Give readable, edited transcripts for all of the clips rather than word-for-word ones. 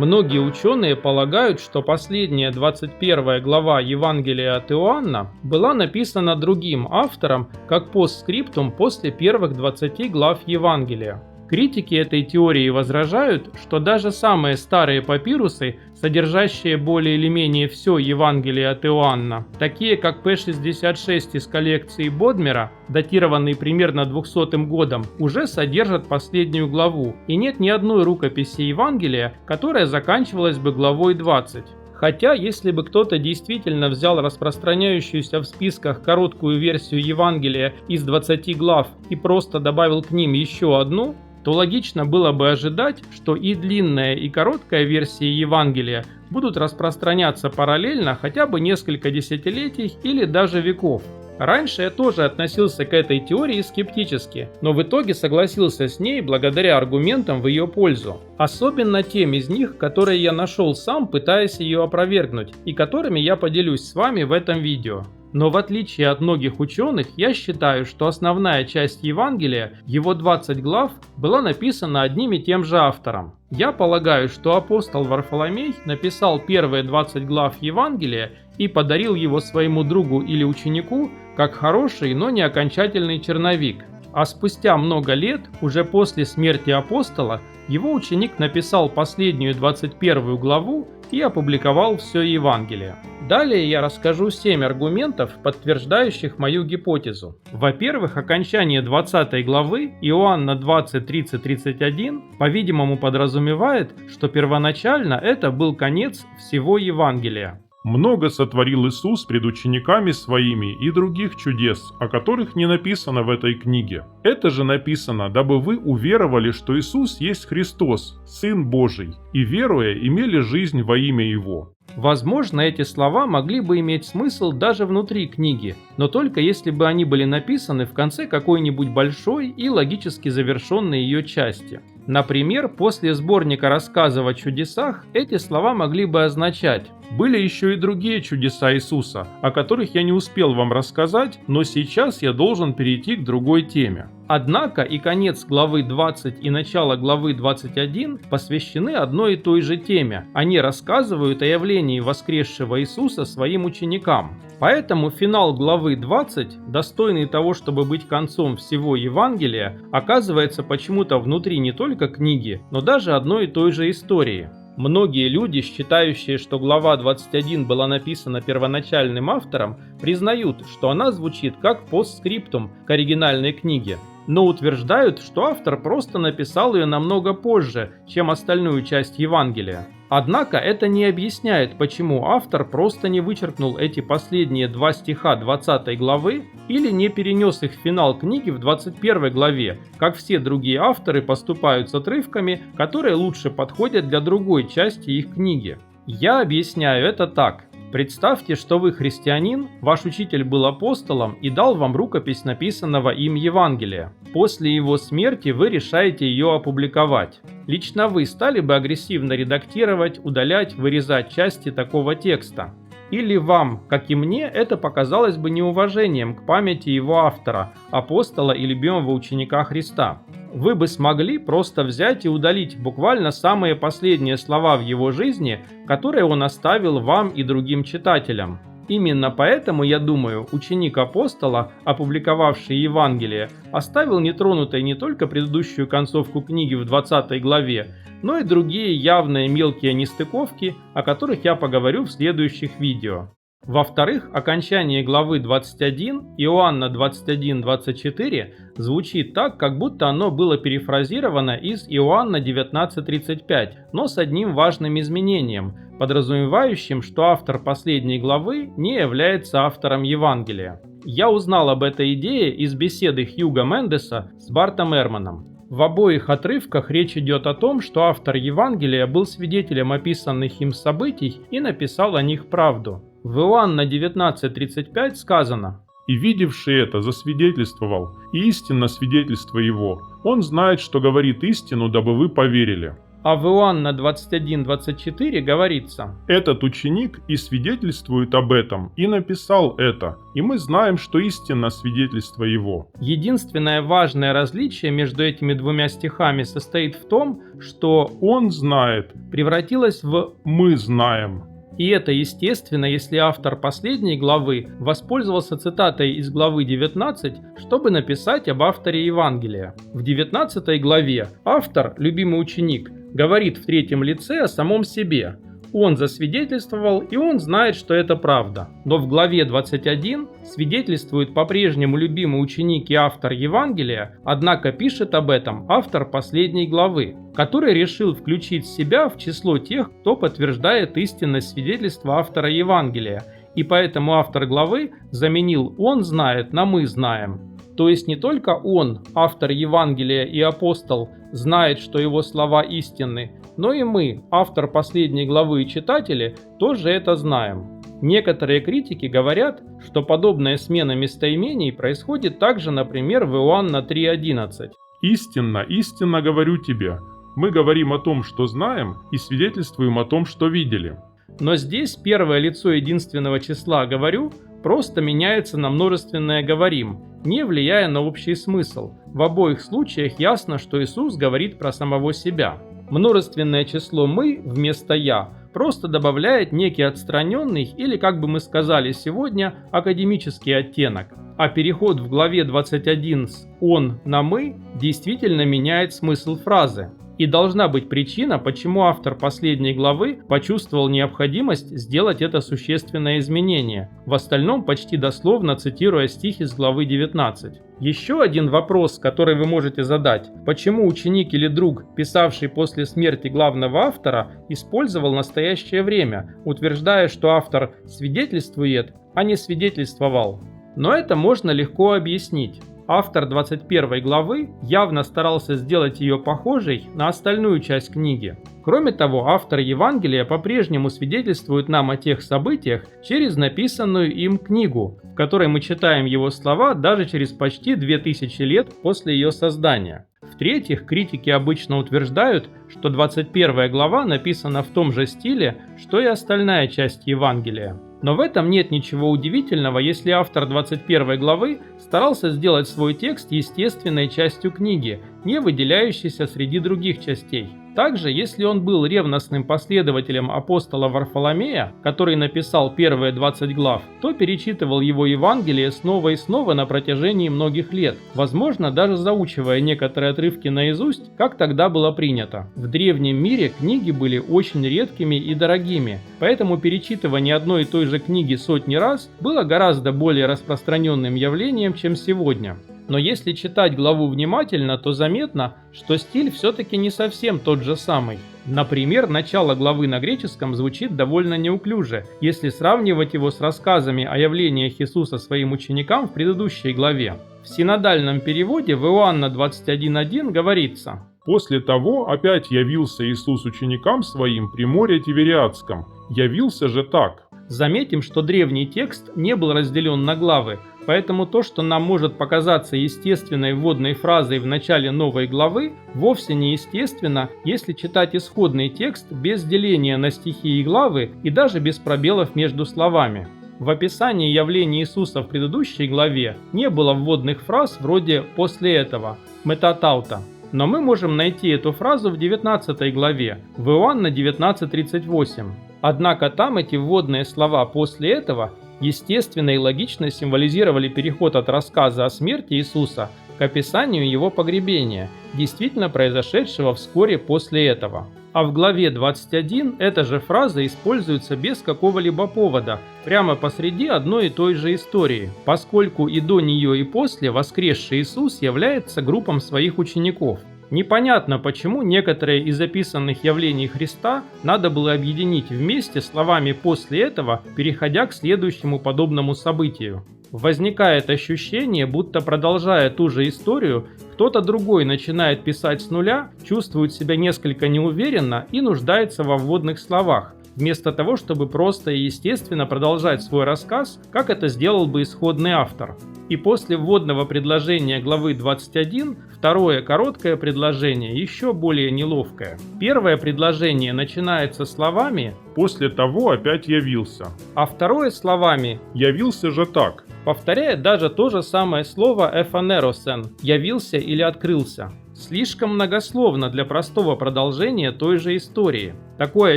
Многие ученые полагают, что последняя 21 глава Евангелия от Иоанна была написана другим автором как постскриптум после первых 20 глав Евангелия. Критики этой теории возражают, что даже самые старые папирусы, содержащие более или менее все Евангелие от Иоанна, такие как П-66 из коллекции Бодмера, датированный примерно 200 годом, уже содержат последнюю главу, и нет ни одной рукописи Евангелия, которая заканчивалась бы главой 20. Хотя, если бы кто-то действительно взял распространяющуюся в списках короткую версию Евангелия из 20 глав и просто добавил к ним еще одну, то логично было бы ожидать, что и длинная, и короткая версии Евангелия будут распространяться параллельно хотя бы несколько десятилетий или даже веков. Раньше я тоже относился к этой теории скептически, но в итоге согласился с ней благодаря аргументам в ее пользу. Особенно тем из них, которые я нашел сам, пытаясь ее опровергнуть, и которыми я поделюсь с вами в этом видео. Но в отличие от многих ученых, я считаю, что основная часть Евангелия, его 20 глав, была написана одним и тем же автором. Я полагаю, что апостол Варфоломей написал первые 20 глав Евангелия и подарил его своему другу или ученику как хороший, но не окончательный черновик. А спустя много лет, уже после смерти апостола, его ученик написал последнюю 21 главу и опубликовал все Евангелие. Далее я расскажу 7 аргументов, подтверждающих мою гипотезу. Во-первых, окончание 20 главы Иоанна 20, 30, 31, по-видимому, подразумевает, что первоначально это был конец всего Евангелия. Много сотворил Иисус пред учениками своими и других чудес, о которых не написано в этой книге. Это же написано, дабы вы уверовали, что Иисус есть Христос, Сын Божий, и веруя имели жизнь во имя Его. Возможно, эти слова могли бы иметь смысл даже внутри книги, но только если бы они были написаны в конце какой-нибудь большой и логически завершенной ее части. Например, после сборника рассказов о чудесах эти слова могли бы означать: «Были еще и другие чудеса Иисуса, о которых я не успел вам рассказать, но сейчас я должен перейти к другой теме». Однако и конец главы 20 и начало главы 21 посвящены одной и той же теме. Они рассказывают о явлении воскресшего Иисуса своим ученикам. Поэтому финал главы 20, достойный того, чтобы быть концом всего Евангелия, оказывается почему-то внутри не только книги, но даже одной и той же истории. Многие люди, считающие, что глава 21 была написана первоначальным автором, признают, что она звучит как постскриптум к оригинальной книге, но утверждают, что автор просто написал ее намного позже, чем остальную часть Евангелия. Однако это не объясняет, почему автор просто не вычеркнул эти последние 2 стиха 20 главы или не перенес их в финал книги в 21 главе, как все другие авторы поступают с отрывками, которые лучше подходят для другой части их книги. Я объясняю это так. Представьте, что вы христианин, ваш учитель был апостолом и дал вам рукопись написанного им Евангелия. После его смерти вы решаете ее опубликовать. Лично вы стали бы агрессивно редактировать, удалять, вырезать части такого текста? Или вам, как и мне, это показалось бы неуважением к памяти его автора, апостола и любимого ученика Христа? Вы бы смогли просто взять и удалить буквально самые последние слова в его жизни, которые он оставил вам и другим читателям. Именно поэтому, я думаю, ученик апостола, опубликовавший Евангелие, оставил нетронутой не только предыдущую концовку книги в 20 главе, но и другие явные мелкие нестыковки, о которых я поговорю в следующих видео. Во-вторых, окончание главы 21, Иоанна 21-24, звучит так, как будто оно было перефразировано из Иоанна 19:35, но с одним важным изменением, подразумевающим, что автор последней главы не является автором Евангелия. Я узнал об этой идее из беседы Хьюга Мендеса с Бартом Эрманом. В обоих отрывках речь идет о том, что автор Евангелия был свидетелем описанных им событий и написал о них правду. В Иоанна 19:35 сказано: «И видевший это засвидетельствовал, и истинно свидетельство его. Он знает, что говорит истину, дабы вы поверили». А в Иоанна 21:24 говорится: «Этот ученик и свидетельствует об этом, и написал это, и мы знаем, что истинно свидетельство его». Единственное важное различие между этими двумя стихами состоит в том, что «Он знает» превратилось в «мы знаем». И это естественно, если автор последней главы воспользовался цитатой из главы 19, чтобы написать об авторе Евангелия. В 19 главе автор, любимый ученик, говорит в третьем лице о самом себе. Он засвидетельствовал, и он знает, что это правда. Но в главе 21 свидетельствует по-прежнему любимый ученик и автор Евангелия, однако пишет об этом автор последней главы, который решил включить себя в число тех, кто подтверждает истинность свидетельства автора Евангелия, и поэтому автор главы заменил «он знает» на «мы знаем». То есть не только он, автор Евангелия и апостол, знает, что его слова истинны, но и мы, автор последней главы и читатели, тоже это знаем. Некоторые критики говорят, что подобная смена местоимений происходит также, например, в Иоанна 3:11. «Истинно, истинно говорю тебе, мы говорим о том, что знаем, и свидетельствуем о том, что видели». Но здесь первое лицо единственного числа «говорю» просто меняется на множественное «говорим», не влияя на общий смысл. В обоих случаях ясно, что Иисус говорит про самого себя. Множественное число «мы» вместо «я» просто добавляет некий отстраненный или, как бы мы сказали сегодня, академический оттенок. А переход в главе 21 с «он» на «мы» действительно меняет смысл фразы. И должна быть причина, почему автор последней главы почувствовал необходимость сделать это существенное изменение, в остальном почти дословно цитируя стих из главы 19. Еще один вопрос, который вы можете задать: почему ученик или друг, писавший после смерти главного автора, использовал настоящее время, утверждая, что автор свидетельствует, а не свидетельствовал? Но это можно легко объяснить. Автор 21 главы явно старался сделать ее похожей на остальную часть книги. Кроме того, автор Евангелия по-прежнему свидетельствует нам о тех событиях через написанную им книгу, в которой мы читаем его слова даже через почти 2000 лет после ее создания. В-третьих, критики обычно утверждают, что 21 глава написана в том же стиле, что и остальная часть Евангелия. Но в этом нет ничего удивительного, если автор 21 главы старался сделать свой текст естественной частью книги, не выделяющейся среди других частей. Также, если он был ревностным последователем апостола Варфоломея, который написал первые 20 глав, то перечитывал его Евангелие снова и снова на протяжении многих лет, возможно, даже заучивая некоторые отрывки наизусть, как тогда было принято. В древнем мире книги были очень редкими и дорогими, поэтому перечитывание одной и той же книги сотни раз было гораздо более распространенным явлением, чем сегодня. Но если читать главу внимательно, то заметно, что стиль все-таки не совсем тот же самый. Например, начало главы на греческом звучит довольно неуклюже, если сравнивать его с рассказами о явлениях Иисуса своим ученикам в предыдущей главе. В синодальном переводе в Иоанна 21:1 говорится: «После того опять явился Иисус ученикам своим при море Тивериадском. Явился же так». Заметим, что древний текст не был разделен на главы, поэтому то, что нам может показаться естественной вводной фразой в начале новой главы, вовсе не естественно, если читать исходный текст без деления на стихи и главы и даже без пробелов между словами. В описании явления Иисуса в предыдущей главе не было вводных фраз вроде «после этого» «метатаута». Но мы можем найти эту фразу в 19 главе, в Иоанна 19:38. Однако там эти вводные слова «после этого» естественно и логично символизировали переход от рассказа о смерти Иисуса к описанию его погребения, действительно произошедшего вскоре после этого. А в главе 21 эта же фраза используется без какого-либо повода, прямо посреди одной и той же истории, поскольку и до нее, и после воскресший Иисус является группам своих учеников. Непонятно, почему некоторые из описанных явлений Христа надо было объединить вместе словами «после этого», переходя к следующему подобному событию. Возникает ощущение, будто продолжая ту же историю, кто-то другой начинает писать с нуля, чувствует себя несколько неуверенно и нуждается во вводных словах, вместо того, чтобы просто и естественно продолжать свой рассказ, как это сделал бы исходный автор. И после вводного предложения главы 21 второе короткое предложение еще более неловкое. Первое предложение начинается словами «После того опять явился». а второе словами «Явился же так». повторяет даже то же самое слово «эфанеросен» – «явился» или «открылся». Слишком многословно для простого продолжения той же истории. Такое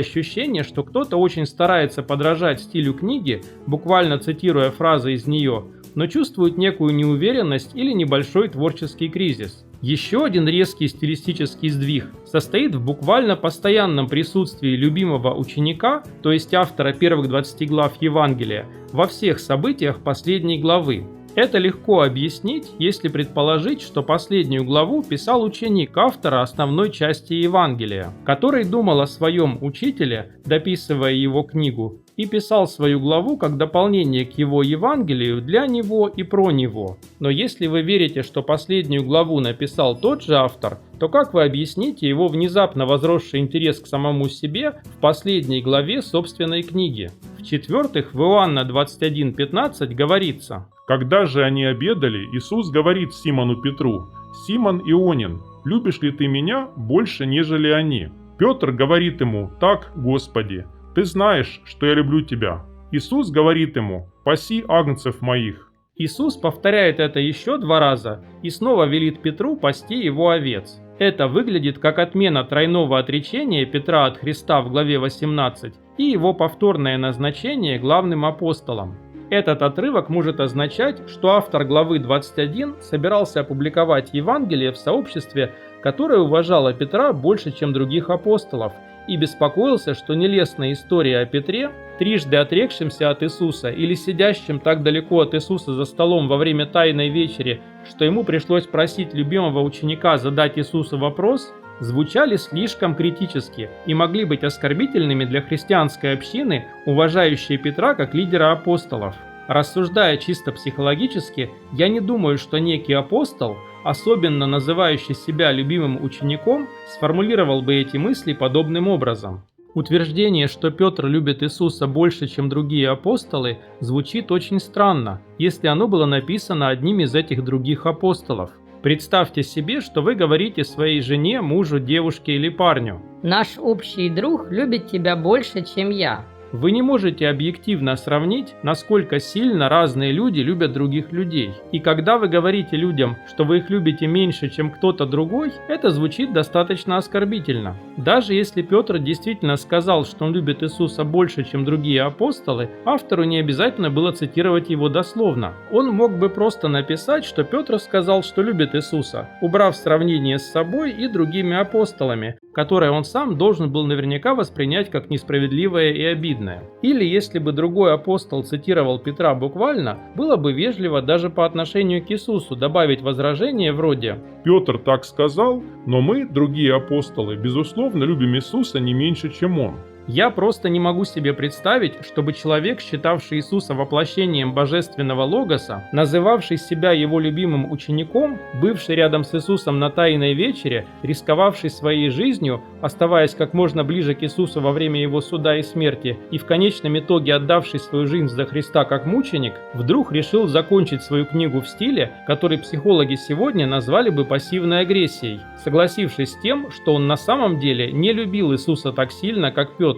ощущение, что кто-то очень старается подражать стилю книги, буквально цитируя фразы из нее, но чувствует некую неуверенность или небольшой творческий кризис. Еще один резкий стилистический сдвиг состоит в буквально постоянном присутствии любимого ученика, то есть автора первых 20 глав Евангелия, во всех событиях последней главы. Это легко объяснить, если предположить, что последнюю главу писал ученик автора основной части Евангелия, который думал о своем учителе, дописывая его книгу, и писал свою главу как дополнение к его Евангелию для него и про него. Но если вы верите, что последнюю главу написал тот же автор, то как вы объясните его внезапно возросший интерес к самому себе в последней главе собственной книги? В-четвертых, в Иоанна 21:15 говорится: Когда же они обедали, Иисус говорит Симону Петру: «Симон Ионин, любишь ли ты меня больше, нежели они?» Петр говорит ему: «Так, Господи, ты знаешь, что я люблю тебя». Иисус говорит ему: «Паси агнцев моих». Иисус повторяет это еще 2 раза и снова велит Петру пасти его овец. Это выглядит как отмена тройного отречения Петра от Христа в главе 18 и его повторное назначение главным апостолом. Этот отрывок может означать, что автор главы 21 собирался опубликовать Евангелие в сообществе, которое уважало Петра больше, чем других апостолов, и беспокоился, что нелестная история о Петре, трижды отрекшемся от Иисуса или сидящем так далеко от Иисуса за столом во время Тайной вечери, что ему пришлось просить любимого ученика задать Иисусу вопрос, звучали слишком критически и могли быть оскорбительными для христианской общины, уважающей Петра как лидера апостолов. Рассуждая чисто психологически, я не думаю, что некий апостол, особенно называющий себя любимым учеником, сформулировал бы эти мысли подобным образом. Утверждение, что Петр любит Иисуса больше, чем другие апостолы, звучит очень странно, если оно было написано одним из этих других апостолов. Представьте себе, что вы говорите своей жене, мужу, девушке или парню: Наш общий друг любит тебя больше, чем я. Вы не можете объективно сравнить, насколько сильно разные люди любят других людей. И когда вы говорите людям, что вы их любите меньше, чем кто-то другой, это звучит достаточно оскорбительно. Даже если Петр действительно сказал, что он любит Иисуса больше, чем другие апостолы, автору не обязательно было цитировать его дословно. Он мог бы просто написать, что Петр сказал, что любит Иисуса, убрав сравнение с собой и другими апостолами, которое он сам должен был наверняка воспринять как несправедливое и обидное. Или если бы другой апостол цитировал Петра буквально, было бы вежливо даже по отношению к Иисусу добавить возражение вроде: Петр так сказал, но мы, другие апостолы, безусловно, любим Иисуса не меньше, чем он. Я просто не могу себе представить, чтобы человек, считавший Иисуса воплощением божественного логоса, называвший себя его любимым учеником, бывший рядом с Иисусом на Тайной вечере, рисковавший своей жизнью, оставаясь как можно ближе к Иисусу во время его суда и смерти, и в конечном итоге отдавший свою жизнь за Христа как мученик, вдруг решил закончить свою книгу в стиле, который психологи сегодня назвали бы пассивной агрессией, согласившись с тем, что он на самом деле не любил Иисуса так сильно, как Петр.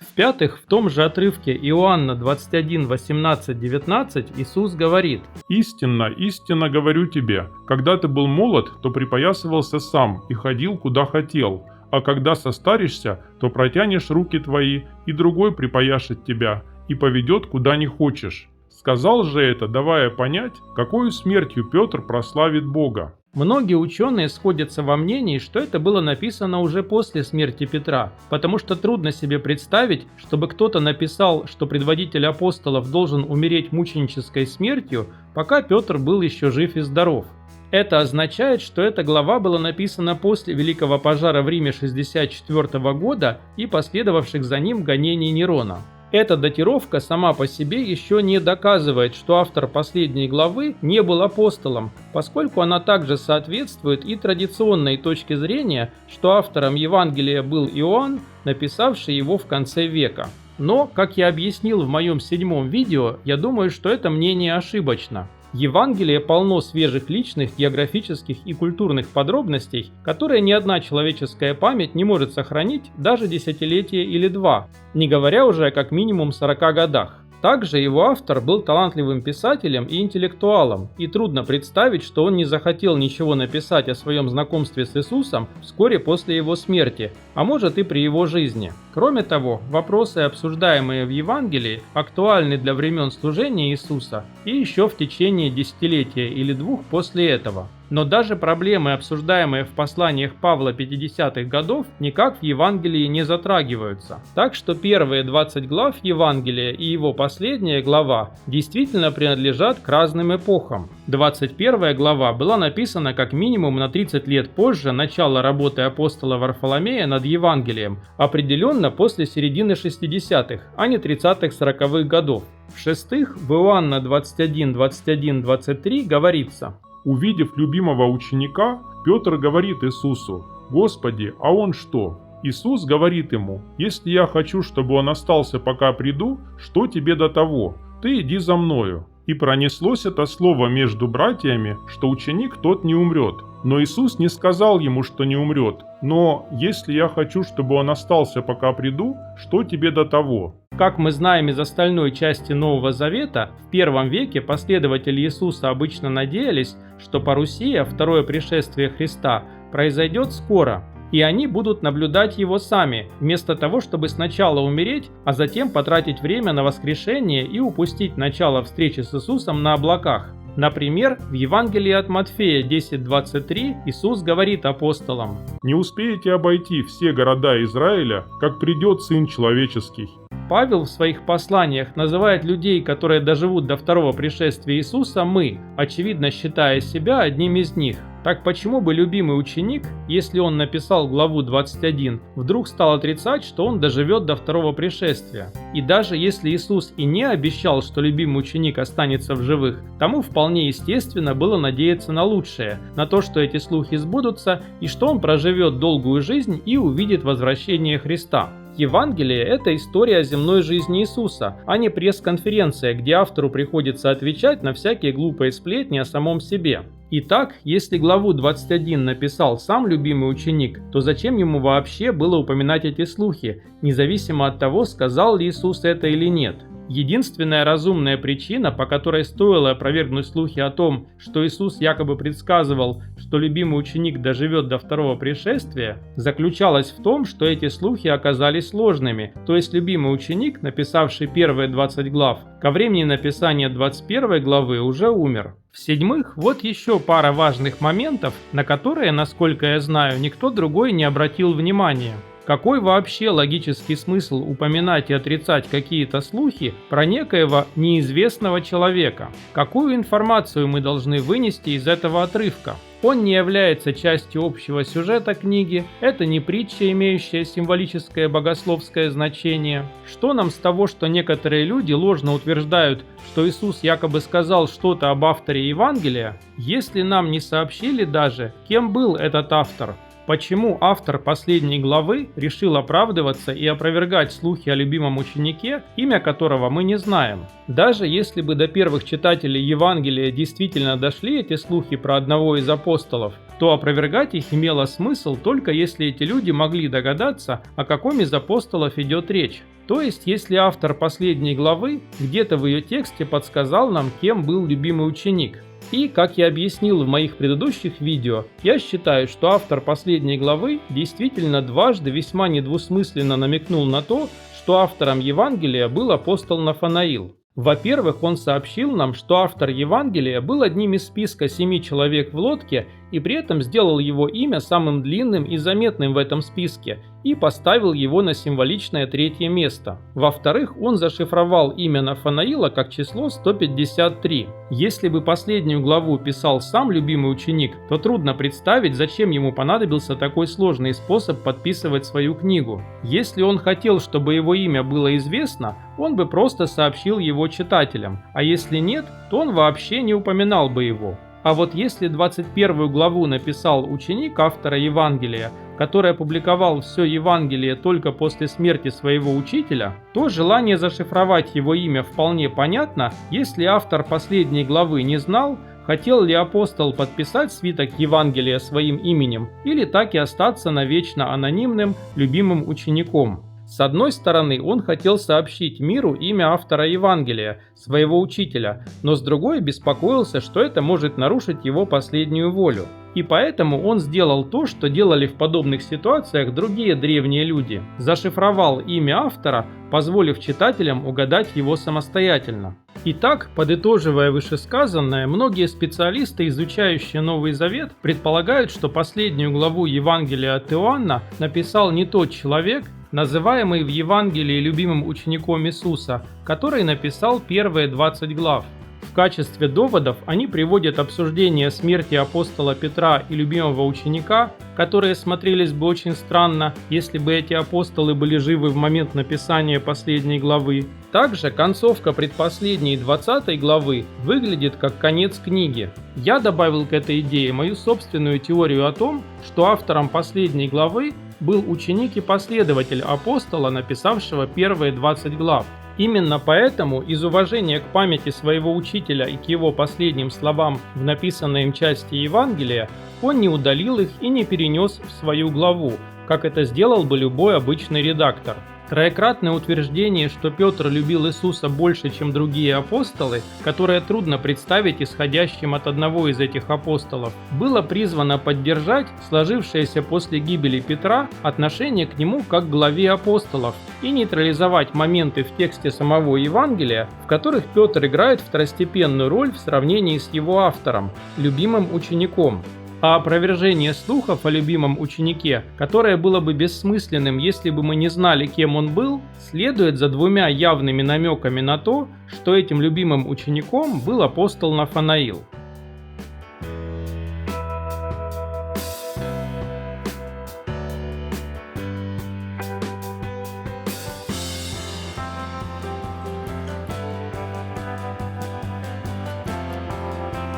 В-пятых, в том же отрывке Иоанна 21, 18, 19 Иисус говорит: «Истинно, истинно говорю тебе, когда ты был молод, то припоясывался сам и ходил, куда хотел, а когда состаришься, то протянешь руки твои, и другой припояшет тебя, и поведет, куда не хочешь». Сказал же это, давая понять, какою смертью Петр прославит Бога. Многие ученые сходятся во мнении, что это было написано уже после смерти Петра, потому что трудно себе представить, чтобы кто-то написал, что предводитель апостолов должен умереть мученической смертью, пока Петр был еще жив и здоров. Это означает, что эта глава была написана после Великого пожара в Риме 64 года и последовавших за ним гонений Нерона. Эта датировка сама по себе еще не доказывает, что автор последней главы не был апостолом, поскольку она также соответствует и традиционной точке зрения, что автором Евангелия был Иоанн, написавший его в конце века. Но, как я объяснил в моем 7-м видео, я думаю, что это мнение ошибочно. Евангелие полно свежих личных, географических и культурных подробностей, которые ни одна человеческая память не может сохранить даже десятилетие или два, не говоря уже о как минимум 40 годах. Также его автор был талантливым писателем и интеллектуалом, и трудно представить, что он не захотел ничего написать о своем знакомстве с Иисусом вскоре после его смерти, а может и при его жизни. Кроме того, вопросы, обсуждаемые в Евангелии, актуальны для времен служения Иисуса и еще в течение десятилетия или двух после этого. Но даже проблемы, обсуждаемые в посланиях Павла 50-х годов, никак в Евангелии не затрагиваются. Так что первые 20 глав Евангелия и его последняя глава действительно принадлежат к разным эпохам. 21 глава была написана как минимум на 30 лет позже начала работы апостола Варфоломея над Евангелием, определенно после середины 60-х, а не 30-40-х годов. В-шестых, в Иоанна 21:21-23 говорится: Увидев любимого ученика, Петр говорит Иисусу: «Господи, а он что?» Иисус говорит ему: «Если я хочу, чтобы он остался, пока приду, что тебе до того? Ты иди за мною». И пронеслось это слово между братьями, что ученик тот не умрет. Но Иисус не сказал ему, что не умрет. Но если я хочу, чтобы он остался, пока приду, что тебе до того? Как мы знаем из остальной части Нового Завета, в первом веке последователи Иисуса обычно надеялись, что парусия, второе пришествие Христа, произойдет скоро, и они будут наблюдать его сами, вместо того, чтобы сначала умереть, а затем потратить время на воскрешение и упустить начало встречи с Иисусом на облаках. Например, в Евангелии от Матфея 10:23 Иисус говорит апостолам: «Не успеете обойти все города Израиля, как придет Сын Человеческий». Павел в своих посланиях называет людей, которые доживут до второго пришествия Иисуса, «мы», очевидно считая себя одним из них. Так почему бы любимый ученик, если он написал главу 21, вдруг стал отрицать, что он доживет до второго пришествия? И даже если Иисус и не обещал, что любимый ученик останется в живых, тому вполне естественно было надеяться на лучшее, на то, что эти слухи сбудутся и что он проживет долгую жизнь и увидит возвращение Христа. Евангелие – это история земной жизни Иисуса, а не пресс-конференция, где автору приходится отвечать на всякие глупые сплетни о самом себе. Итак, если главу 21 написал сам любимый ученик, то зачем ему вообще было упоминать эти слухи, независимо от того, сказал ли Иисус это или нет? Единственная разумная причина, по которой стоило опровергнуть слухи о том, что Иисус якобы предсказывал, что любимый ученик доживет до второго пришествия, заключалась в том, что эти слухи оказались ложными, то есть любимый ученик, написавший первые 20 глав, ко времени написания 21 главы уже умер. В-седьмых, вот еще пара важных моментов, на которые, насколько я знаю, никто другой не обратил внимания. Какой вообще логический смысл упоминать и отрицать какие-то слухи про некоего неизвестного человека? Какую информацию мы должны вынести из этого отрывка? Он не является частью общего сюжета книги, это не притча, имеющая символическое богословское значение. Что нам с того, что некоторые люди ложно утверждают, что Иисус якобы сказал что-то об авторе Евангелия, если нам не сообщили даже, кем был этот автор? Почему автор последней главы решил оправдываться и опровергать слухи о любимом ученике, имя которого мы не знаем? Даже если бы до первых читателей Евангелия действительно дошли эти слухи про одного из апостолов, то опровергать их имело смысл только если эти люди могли догадаться, о каком из апостолов идет речь. То есть, если автор последней главы где-то в ее тексте подсказал нам, кем был любимый ученик. И, как я объяснил в моих предыдущих видео, я считаю, что автор последней главы действительно дважды весьма недвусмысленно намекнул на то, что автором Евангелия был апостол Нафанаил. Во-первых, он сообщил нам, что автор Евангелия был одним из списка 7 человек в лодке и при этом сделал его имя самым длинным и заметным в этом списке и поставил его на символичное 3-е место. Во-вторых, он зашифровал имя Нафанаила как число 153. Если бы последнюю главу писал сам любимый ученик, то трудно представить, зачем ему понадобился такой сложный способ подписывать свою книгу. Если он хотел, чтобы его имя было известно, он бы просто сообщил его читателям, а если нет, то он вообще не упоминал бы его. А вот если 21 главу написал ученик автора Евангелия, который опубликовал все Евангелие только после смерти своего учителя, то желание зашифровать его имя вполне понятно, если автор последней главы не знал, хотел ли апостол подписать свиток Евангелия своим именем или так и остаться навечно анонимным, любимым учеником. С одной стороны, он хотел сообщить миру имя автора Евангелия, своего учителя, но с другой беспокоился, что это может нарушить его последнюю волю. И поэтому он сделал то, что делали в подобных ситуациях другие древние люди. Зашифровал имя автора, позволив читателям угадать его самостоятельно. Итак, подытоживая вышесказанное, многие специалисты, изучающие Новый Завет, предполагают, что последнюю главу Евангелия от Иоанна написал не тот человек, называемый в Евангелии любимым учеником Иисуса, который написал первые 20 глав. В качестве доводов они приводят обсуждение смерти апостола Петра и любимого ученика, которые смотрелись бы очень странно, если бы эти апостолы были живы в момент написания последней главы. Также концовка предпоследней 20 главы выглядит как конец книги. Я добавил к этой идее мою собственную теорию о том, что автором последней главы был ученик и последователь апостола, написавшего первые 20 глав. Именно поэтому, из уважения к памяти своего учителя и к его последним словам в написанной им части Евангелия, он не удалил их и не перенес в свою главу, как это сделал бы любой обычный редактор. Троекратное утверждение, что Петр любил Иисуса больше, чем другие апостолы, которое трудно представить исходящим от одного из этих апостолов, было призвано поддержать сложившееся после гибели Петра отношение к нему как к главе апостолов и нейтрализовать моменты в тексте самого Евангелия, в которых Петр играет второстепенную роль в сравнении с его автором, любимым учеником. А опровержение слухов о любимом ученике, которое было бы бессмысленным, если бы мы не знали, кем он был, следует за двумя явными намеками на то, что этим любимым учеником был апостол Нафанаил.